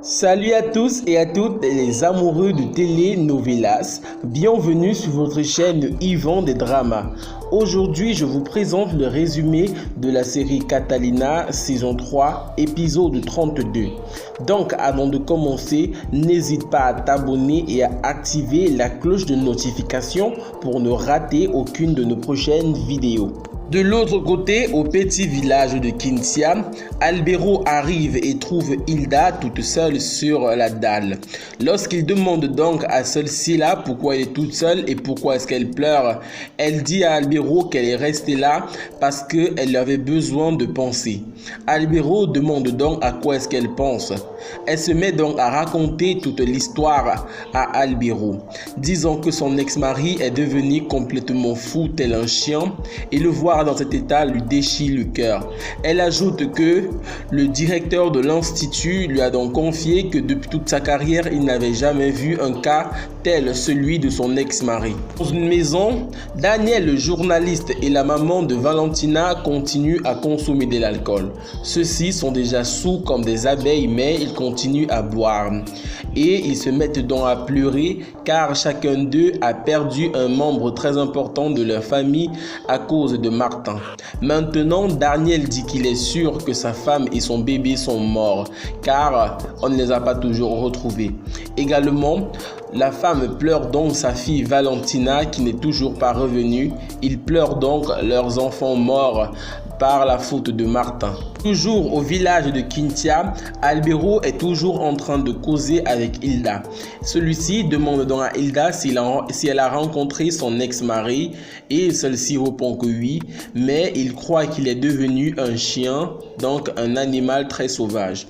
Salut à tous et à toutes les amoureux de telenovelas, bienvenue sur votre chaîne Yvan des Dramas. Aujourd'hui, je vous présente le résumé de la série Catalina, saison 3, épisode 32. Donc, avant de commencer, n'hésite pas à t'abonner et à activer la cloche de notification pour ne rater aucune de nos prochaines vidéos. De l'autre côté, au petit village de Quintia, Albero arrive et trouve Hilda toute seule sur la dalle. Lorsqu'il demande donc à celle-ci-là pourquoi elle est toute seule et pourquoi est-ce qu'elle pleure, elle dit à Albero qu'elle est restée là parce qu'elle avait besoin de penser. Albero demande donc à quoi est-ce qu'elle pense. Elle se met donc à raconter toute l'histoire à Albero, disant que son ex-mari est devenu complètement fou tel un chien et le voir dans cet état lui déchire le cœur. Elle ajoute que le directeur de l'institut lui a donc confié que depuis toute sa carrière, il n'avait jamais vu un cas tel celui de son ex-mari. Dans une maison, Daniel, le journaliste, et la maman de Valentina continuent à consommer de l'alcool. Ceux-ci sont déjà saouls comme des abeilles, mais ils continuent à boire. Et ils se mettent donc à pleurer car chacun d'eux a perdu un membre très important de leur famille à cause de Martin. Maintenant, Daniel dit qu'il est sûr que sa femme et son bébé sont morts car on ne les a pas toujours retrouvés. Également, la femme pleure donc sa fille Valentina qui n'est toujours pas revenue. Ils pleurent donc leurs enfants morts par la faute de Martin. Toujours au village de Quintia, Albero est toujours en train de causer avec Hilda. Celui-ci demande donc à Hilda si elle a rencontré son ex-mari et celle-ci répond que oui, mais il croit qu'il est devenu un chien, donc un animal très sauvage.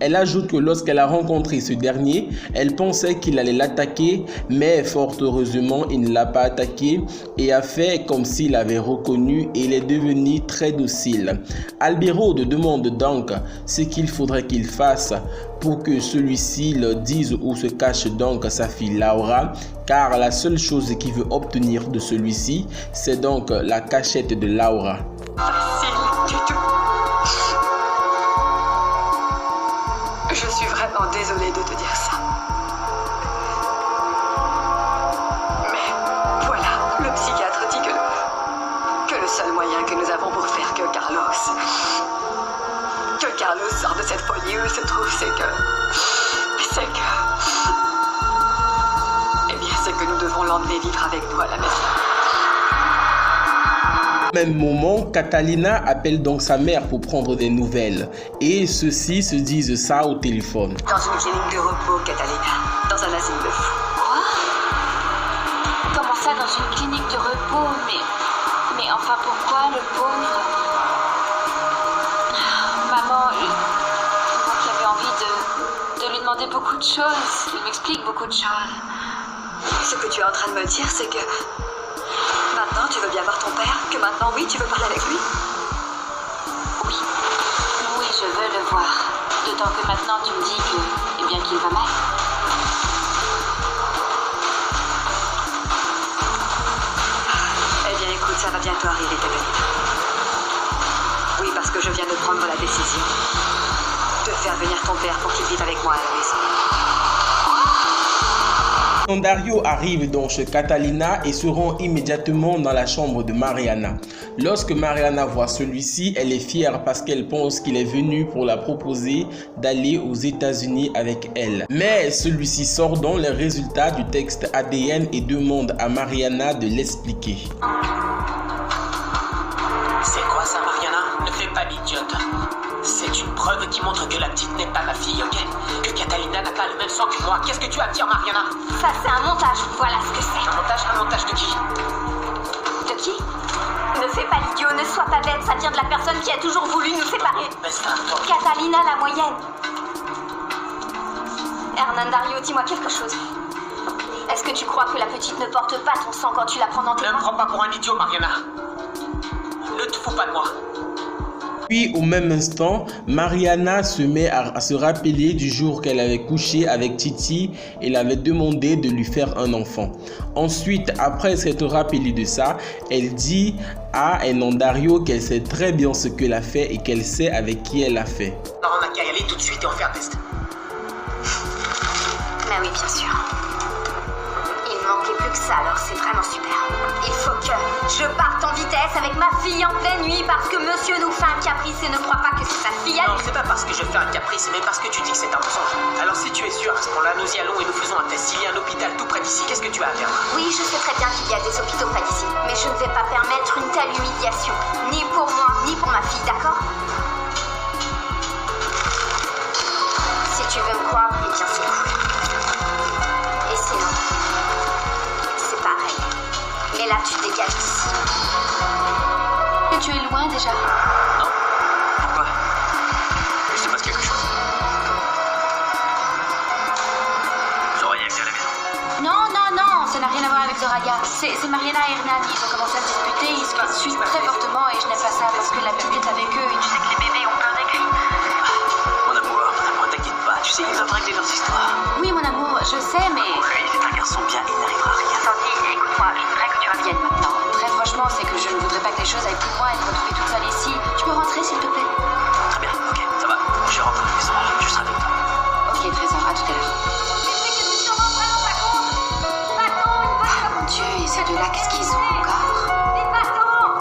Elle ajoute que lorsqu'elle a rencontré ce dernier, elle pensait qu'il allait l'attaquer, mais fort heureusement, il ne l'a pas attaqué et a fait comme s'il avait reconnu et il est devenu très docile. Albero demande donc ce qu'il faudrait qu'il fasse pour que celui-ci le dise où se cache donc sa fille Laura, car la seule chose qu'il veut obtenir de celui-ci, c'est donc la cachette de Laura. Facile du tout. Je suis vraiment désolée de te dire ça. Mais voilà, le psychiatre dit que le seul moyen que nous avons pour faire que Carlos sorte de cette folie où il se trouve, c'est que nous devons l'emmener vivre avec nous à la maison. Au même moment, Catalina appelle donc sa mère pour prendre des nouvelles et ceux-ci se disent ça au téléphone. Dans une clinique de repos, Catalina, dans un asile de fous. Quoi? Comment ça, dans une clinique de repos? Mais enfin, pourquoi le pauvre? Maman, moi qui avais envie de lui demander beaucoup de choses, il m'explique beaucoup de choses. Ce que tu es en train de me dire, c'est que maintenant tu veux bien voir ton père? Que maintenant, oui, tu veux parler avec lui? Oui, je veux le voir. D'autant que maintenant tu me dis qu'il va mal. Eh bien, écoute, ça va bientôt arriver, Catalina. Oui, parce que je viens de prendre la décision de faire venir ton père pour qu'il vive avec moi à la maison. Dario arrive donc chez Catalina et se rend immédiatement dans la chambre de Mariana. Lorsque Mariana voit celui-ci, elle est fière parce qu'elle pense qu'il est venu pour la proposer d'aller aux États-Unis avec elle. Mais celui-ci sort donc les résultats du test ADN et demande à Mariana de l'expliquer. C'est quoi ça, Mariana? Ne fais pas l'idiote. C'est une preuve qui montre que la petite n'est pas ma fille, ok? Que Catalina n'a pas le même sang que moi. Qu'est-ce que tu as à dire, Mariana? Ça, c'est un montage, voilà ce que c'est. Un montage de qui? De qui? Ne fais pas l'idiot, ne sois pas bête, ça vient de la personne qui a toujours voulu nous séparer. Catalina, la moyenne. Hernan Dario, dis-moi quelque chose. Est-ce que tu crois que la petite ne porte pas ton sang quand tu la prends dans tes mains? Ne me prends pas pour un idiot, Mariana. Ne te fous pas de moi. Puis au même instant, Mariana se met à se rappeler du jour qu'elle avait couché avec Titi et l'avait demandé de lui faire un enfant. Ensuite, après s'être rappelée de ça, elle dit à Hernan Dario qu'elle sait très bien ce qu'elle a fait et qu'elle sait avec qui elle l'a fait. Alors on n'a qu'à y aller tout de suite et on fait un test. Oui, bien sûr. Il ne manquait plus que ça, alors c'est vraiment super. Il faut que je parte en vitesse avec ma fille en pleine nuit parce que monsieur nous fait un caprice et ne croit pas que c'est sa fille à Non, lui. c'est pas parce que je fais un caprice, mais parce que tu dis que c'est un mensonge. Alors si tu es sûr, à ce moment-là, nous y allons et nous faisons un test. S'il y a un hôpital tout près d'ici, qu'est-ce que tu as à faire? Oui, je sais très bien qu'il y a des hôpitaux près d'ici, mais je ne vais pas permettre une telle humiliation, ni pour moi, ni pour ma fille, d'accord? Si tu veux me croire, eh bien c'est cool. Et sinon, c'est pareil. Mais là, tu dégages d'ici. Et tu es loin déjà. Non. Pourquoi? Il se passe quelque chose. Soraya est à la maison. Non, ça n'a rien à voir avec Soraya. C'est Mariana et Hernan, ils ont commencé à se disputer, ils se disputent très fortement et je n'aime pas ça parce que la bébé est avec eux et tu sais que les bébés ont peur des cris. Mon amour, t'inquiète pas. Tu sais, ils doivent régler leurs histoires. Oui, mon amour, je sais, mais... Ouais, il est un garçon bien, il n'arrivera à rien. Sandy, écoute-moi, je voudrais que tu reviennes maintenant. Très franchement, c'est que je ne voudrais pas que les choses aillent plus loin et te retrouver toute seule ici. Tu peux rentrer, s'il te plaît? Très bien, ok, ça va. Je rentre à la maison, je serai avec toi. Ok, Trésor, à tout à l'heure. Ah, mon Dieu, et ces deux-là, qu'est-ce qu'ils ont encore? Les bâtons!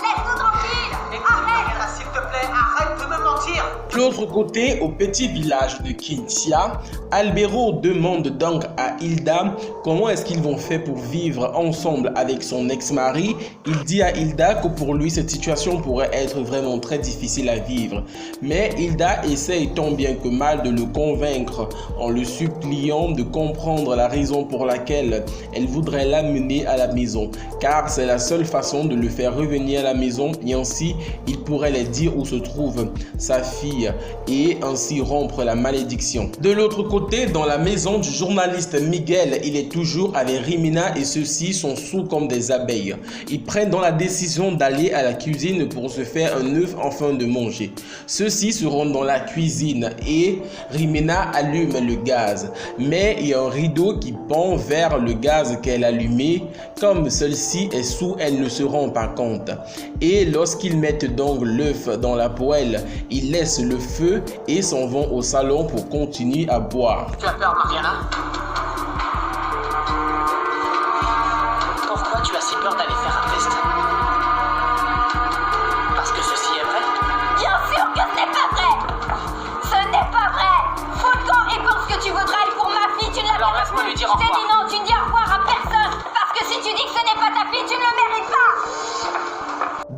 Laisse-nous tranquilles! Mariana, s'il te plaît, arrête de me mentir. De l'autre côté, au petit village de Kintia, Albero demande donc à Hilda comment est-ce qu'ils vont faire pour vivre ensemble avec son ex-mari. Il dit à Hilda que pour lui, cette situation pourrait être vraiment très difficile à vivre. Mais Hilda essaye tant bien que mal de le convaincre en le suppliant de comprendre la raison pour laquelle elle voudrait l'amener à la maison. Car c'est la seule façon de le faire revenir à la maison et ainsi il pourrait lui dire où se trouve sa fille et ainsi rompre la malédiction. De l'autre côté, dans la maison du journaliste Miguel, il est toujours avec Rimina et ceux-ci sont sous comme des abeilles. Ils prennent donc la décision d'aller à la cuisine pour se faire un œuf afin de manger. Ceux-ci se rendent dans la cuisine et Rimina allume le gaz. Mais il y a un rideau qui pend vers le gaz qu'elle a allumé. Comme celle-ci est sous, elle ne se rend pas compte. Et lorsqu'ils mettent donc l'œuf dans la poêle, ils laissent le feu et s'en vont au salon pour continuer à boire. Tu as peur, Mariana? Pourquoi tu as si peur d'aller faire un test? Parce que ceci est vrai? Bien sûr que ce n'est pas vrai! Ce n'est pas vrai! Fous le camp et pense que tu voudras et pour ma fille, tu ne l'as pas. Alors laisse-moi lui dire au Je t'ai revoir. dit non, tu ne dis au revoir à personne! Parce que si tu dis que ce n'est pas ta fille, tu ne le mérites pas!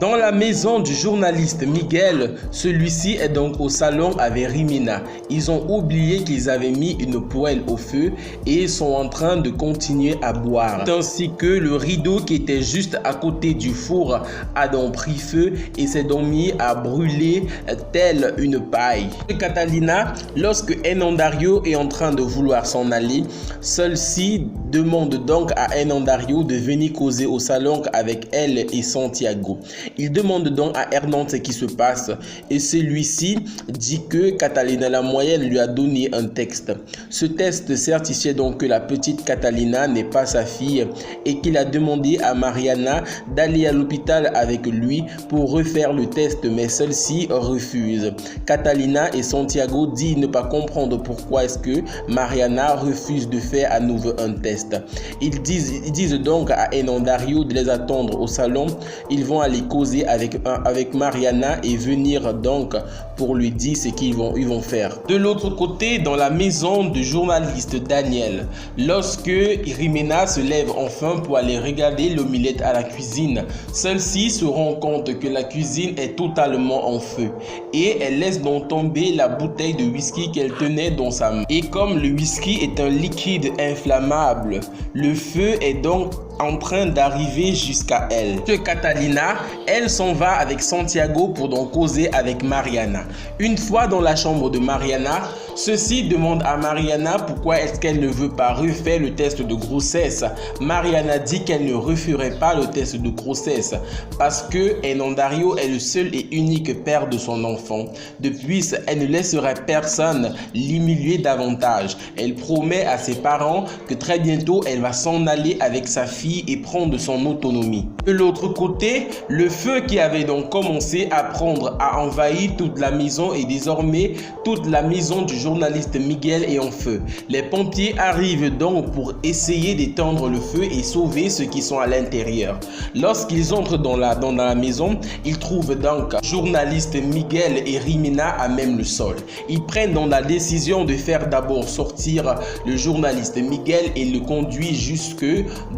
Dans la maison du journaliste Miguel, celui-ci est donc au salon avec Rimina. Ils ont oublié qu'ils avaient mis une poêle au feu et sont en train de continuer à boire. Ainsi que le rideau qui était juste à côté du four a donc pris feu et s'est donc mis à brûler telle une paille. Catalina, lorsque Hernandario est en train de vouloir s'en aller, celle-ci demande donc à Hernandario de venir causer au salon avec elle et Santiago. Il demande donc à Hernan ce qui se passe et celui-ci dit que Catalina la moyenne lui a donné un texte. Ce texte certifie donc que la petite Catalina n'est pas sa fille et qu'il a demandé à Mariana d'aller à l'hôpital avec lui pour refaire le test, mais celle-ci refuse. Catalina et Santiago disent ne pas comprendre pourquoi est-ce que Mariana refuse de faire à nouveau un test. Ils disent donc à Hernandario de les attendre au salon. Ils vont aller causer avec Mariana et venir donc pour lui dire ce qu'ils vont faire. De l'autre côté, dans la maison du journaliste Daniel, lorsque Rimina se lève enfin pour aller regarder l'omelette à la cuisine, celle-ci se rend compte que la cuisine est totalement en feu et elle laisse donc tomber la bouteille de whisky qu'elle tenait dans sa main. Et comme le whisky est un liquide inflammable, le feu est donc en train d'arriver jusqu'à elle. Que Catalina, elle s'en va avec Santiago pour donc causer avec Mariana. Une fois dans la chambre de Mariana, ceux-ci demandent à Mariana pourquoi est-ce qu'elle ne veut pas refaire le test de grossesse. Mariana dit qu'elle ne referait pas le test de grossesse parce que Hernandario est le seul et unique père de son enfant. De plus, elle ne laisserait personne l'humilier davantage. Elle promet à ses parents que très bientôt elle va s'en aller avec sa fille et prendre son autonomie. De l'autre côté, le feu qui avait donc commencé à envahir toute la maison et désormais toute la maison du journaliste journaliste Miguel est en feu. Les pompiers arrivent donc pour essayer d'éteindre le feu et sauver ceux qui sont à l'intérieur. Lorsqu'ils entrent dans la maison, ils trouvent donc journaliste Miguel et Rimina à même le sol. Ils prennent donc la décision de faire d'abord sortir le journaliste Miguel et le conduisent jusque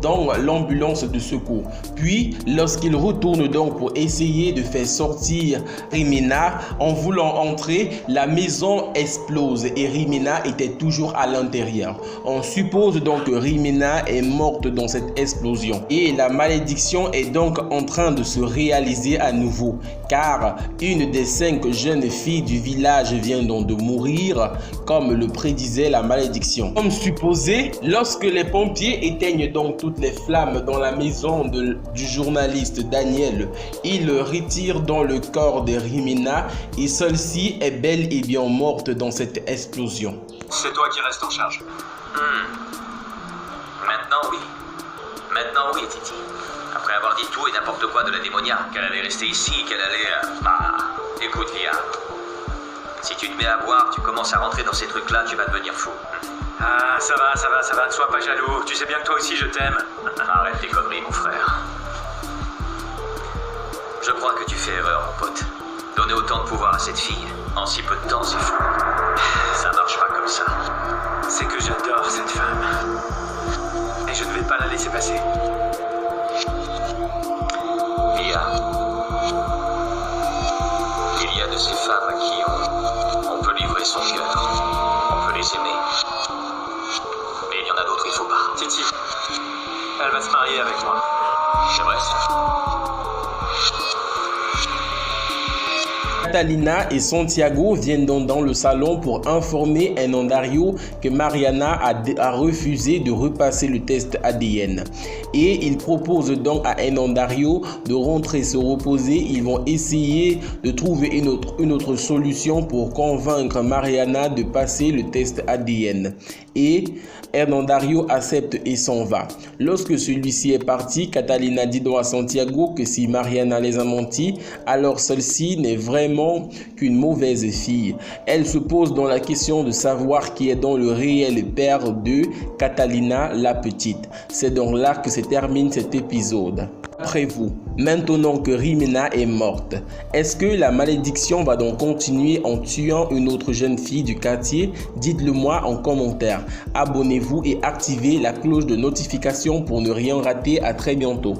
dans l'ambulance de secours. Puis, lorsqu'ils retournent donc pour essayer de faire sortir Rimina, en voulant entrer, la maison explose et Rimina était toujours à l'intérieur. On suppose donc que Rimina est morte dans cette explosion. Et la malédiction est donc en train de se réaliser à nouveau, car une des 5 jeunes filles du village vient donc de mourir, comme le prédisait la malédiction. Comme supposé, lorsque les pompiers éteignent donc toutes les flammes dans la maison du journaliste Daniel, ils retirent dans le corps de Rimina et celle-ci est bel et bien morte dans cette explosion. C'est toi qui restes en charge. Maintenant oui, Titi. Après avoir dit tout et n'importe quoi de la démoniaque, qu'elle allait rester ici, qu'elle allait... écoute, Via. Si tu te mets à boire, tu commences à rentrer dans ces trucs-là, tu vas devenir fou. Ah, ça va, ne sois pas jaloux. Tu sais bien que toi aussi je t'aime. Arrête tes conneries, mon frère. Je crois que tu fais erreur, mon pote. Donner autant de pouvoir à cette fille, en si peu de temps, c'est fou. Ça marche pas comme ça. C'est que j'adore cette femme. Et je ne vais pas la laisser passer. Via. Il y a de ces femmes à qui on peut livrer son cœur. On peut les aimer. Mais il y en a d'autres, il faut pas. Titi, elle va se marier avec moi. C'est vrai ça. Catalina et Santiago viennent donc dans le salon pour informer Hernandario que Mariana a refusé de repasser le test ADN. Et ils proposent donc à Hernandario de rentrer se reposer. Ils vont essayer de trouver une autre solution pour convaincre Mariana de passer le test ADN. Et Hernandario accepte et s'en va. Lorsque celui-ci est parti, Catalina dit donc à Santiago que si Mariana les a menti, alors celle-ci n'est vraiment qu'une mauvaise fille. Elle se pose dans la question de savoir qui est donc le réel père de Catalina la petite. C'est donc là que se termine cet épisode. Après vous, maintenant que Rimina est morte, est-ce que la malédiction va donc continuer en tuant une autre jeune fille du quartier? Dites-le moi en commentaire. Abonnez-vous et activez la cloche de notification pour ne rien rater. À très bientôt.